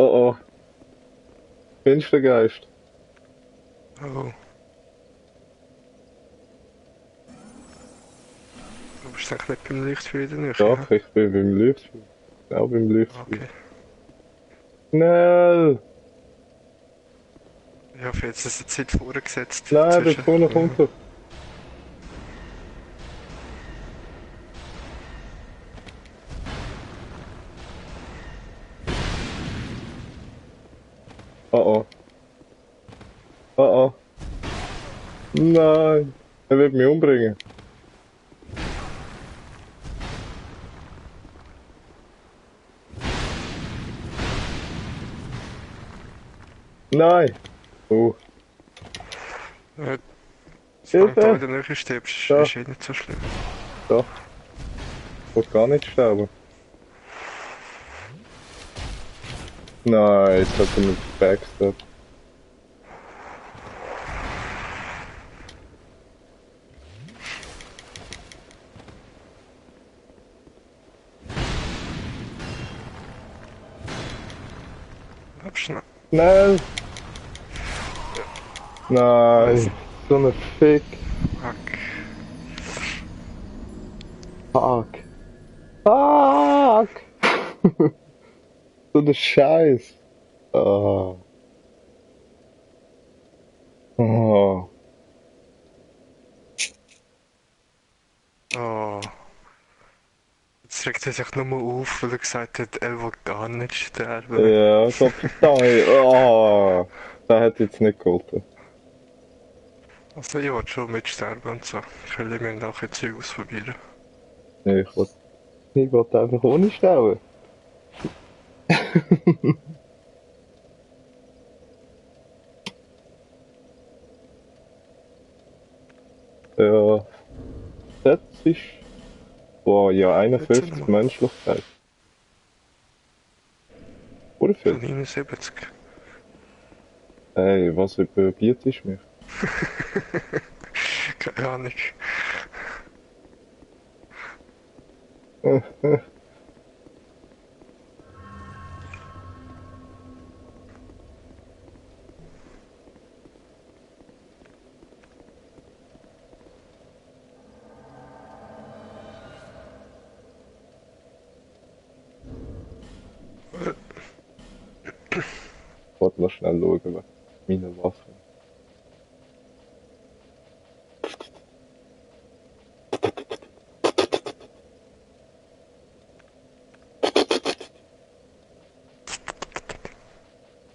Oh oh, Finstergeist. Oh, du bist eigentlich nicht beim Lichtfeuer in der Nähe, hä? Doch, ich bin beim Lichtspiel. Genau beim Lichtspiel. Okay. Schnell! Ich habe jetzt eine Zeit vorgesetzt Nein, da zwischen. vorne kommt er. Oh oh. Oh oh. Nein! Er wird mich umbringen. Nein! Oh, Äh, solange du in Hilfe! der Nähe stirbst, Da, ist eh nicht so schlimm. da. Ich will gar nicht sterben. Nein, jetzt hat er mich backstabbt. Abschneiden. Schnell! Was? Nein! So eine Fick. Fuck. Fuck. Fuck! So eine Scheiß. Ah. Oh. Oh. Jetzt regt er sich nur auf, weil er gesagt hat, er will gar nicht sterben. Ja, Gott verdammt. Oh. Das hat jetzt nicht geholfen. Also ich will schon mitsterben und so. Ich will mir auch jetzt Zeug ausprobieren. Nee, ich wollte einfach ohne sterben. Ja, das ist. Boah, ja, Jetzt 51 nochmal. Menschlichkeit. Oder So viel? 79. Ey, was überbietest mich? Keine Ahnung. Ich wollte noch schnell schauen, wegen meiner Waffe.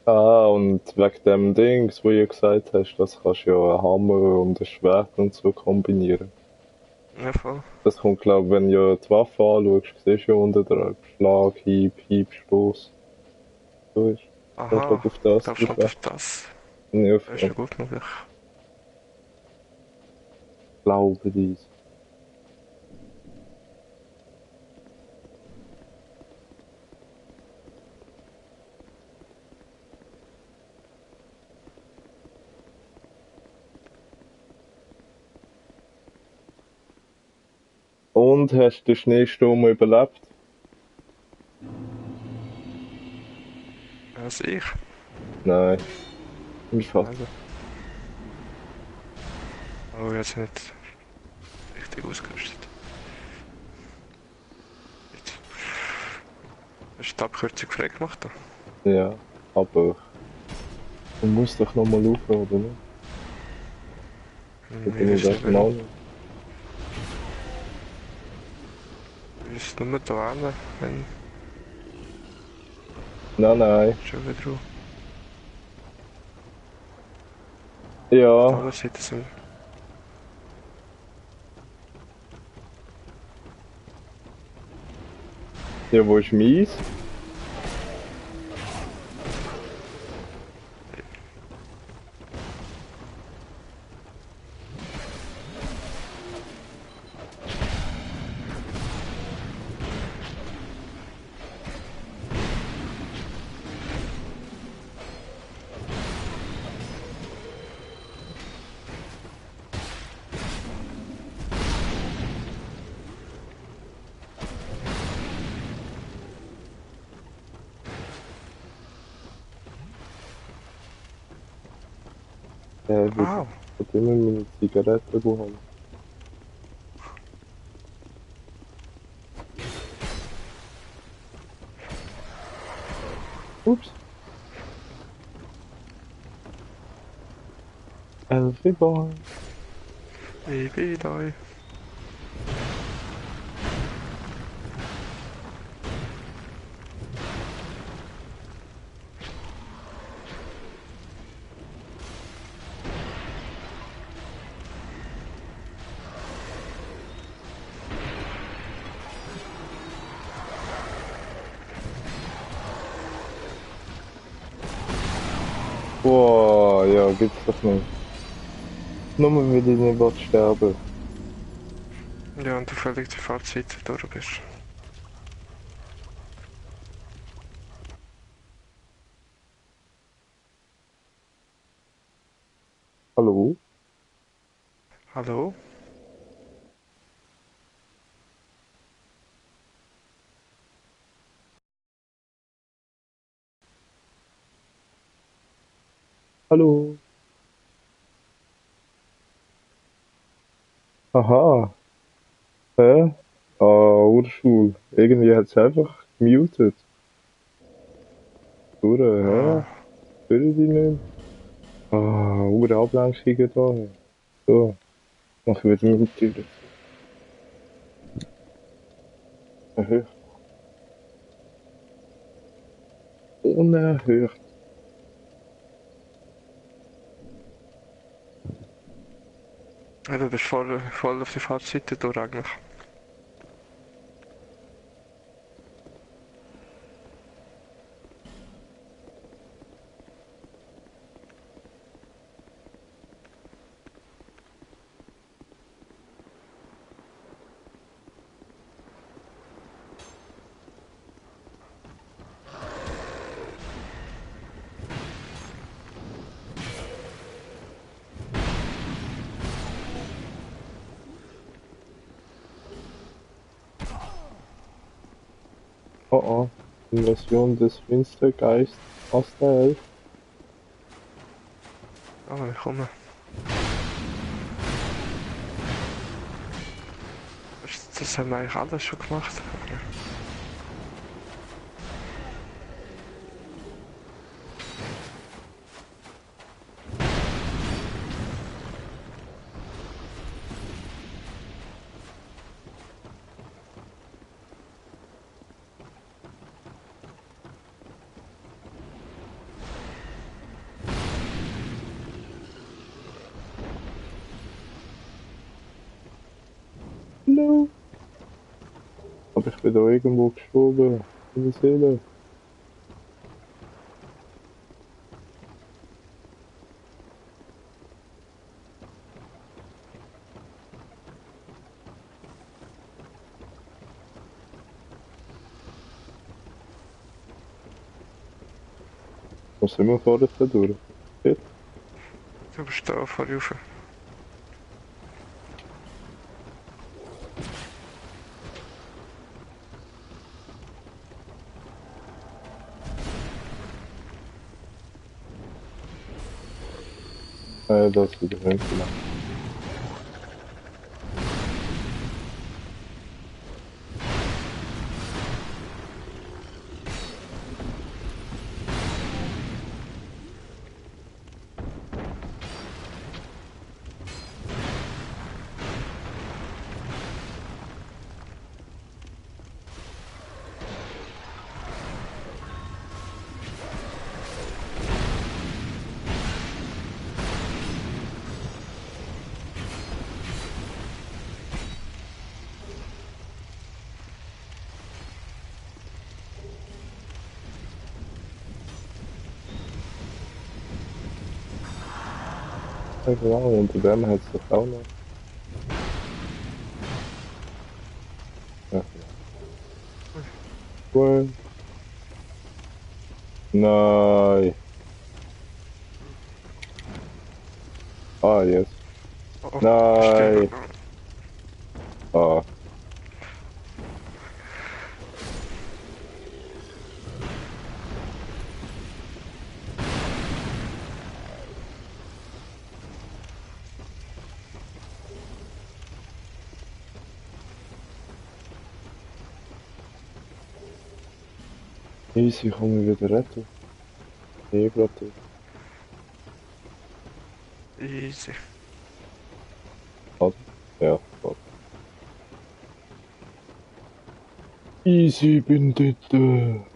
Ah, und wegen dem Dings, wo du gesagt hast, das kannst du ja einen Hammer und ein Schwert und so kombinieren. Ja, voll. Das kommt, glaube ich, wenn du ja die Waffe anschaust, siehst du ja unten drauf. Schlag, Hieb, Hieb, Stoß. So ist. Ich Aha, glaube, auf das da drauf stand weg. auf das. Nee, auf Das ist ja gut möglich. Glaube dies. Und hast du den Schneesturm überlebt? Also ich. Nein. Mein Vater. Also. Oh, jetzt nicht richtig ausgerüstet. Jetzt. Hast du die Abkürzung frei gemacht? Da? Ja, aber du musst doch nochmal laufen, oder nicht? Da bin Ich ich weiß das nicht mal warum. nicht. Ich ist nur da hin, wenn Nein, nein. schon wieder drauf. Auf der Ja, anderen Seite sind wir. ja, wo ist meins? Weil Wow. ich immer meine Zigaretten bekommen. Ups. Elfie Boy. Ich bin da. Boah, ja, gibt's doch nicht. Nur weil ich nicht will sterben. Ja, und du völlig die Fahrzeit durch bist. Hallo? Hallo? Hallo? Aha. Hä? Ah, Urschul. Irgendwie hat's einfach gemutet. Oder, hä? Ah, Hören die nicht? Ah, Ablenkungen da. So, mach ich wieder Mute. Erhöht. Unerhört. ja, du bist voll auf die Fahrzeit durch eigentlich. Oh oh. Invasion des Finstergeist aus der Elf. Ah, ich komme. Das haben wir eigentlich alles schon gemacht. No. Aber ich bin da irgendwo gestorben. Meine Seele. Wo sind wir vorher durch? Shit. Du bist da vor rauf. Das ist wieder hinten. Ja, genau, unter dem hat es doch auch noch. Ja, cool. Nein. Ah, yes. Oh, oh, bist du... Nein. Ah, Easy, komm ich wieder retten. Nee, gerade. Easy. Warte. Ja, warte. Easy, bin dort.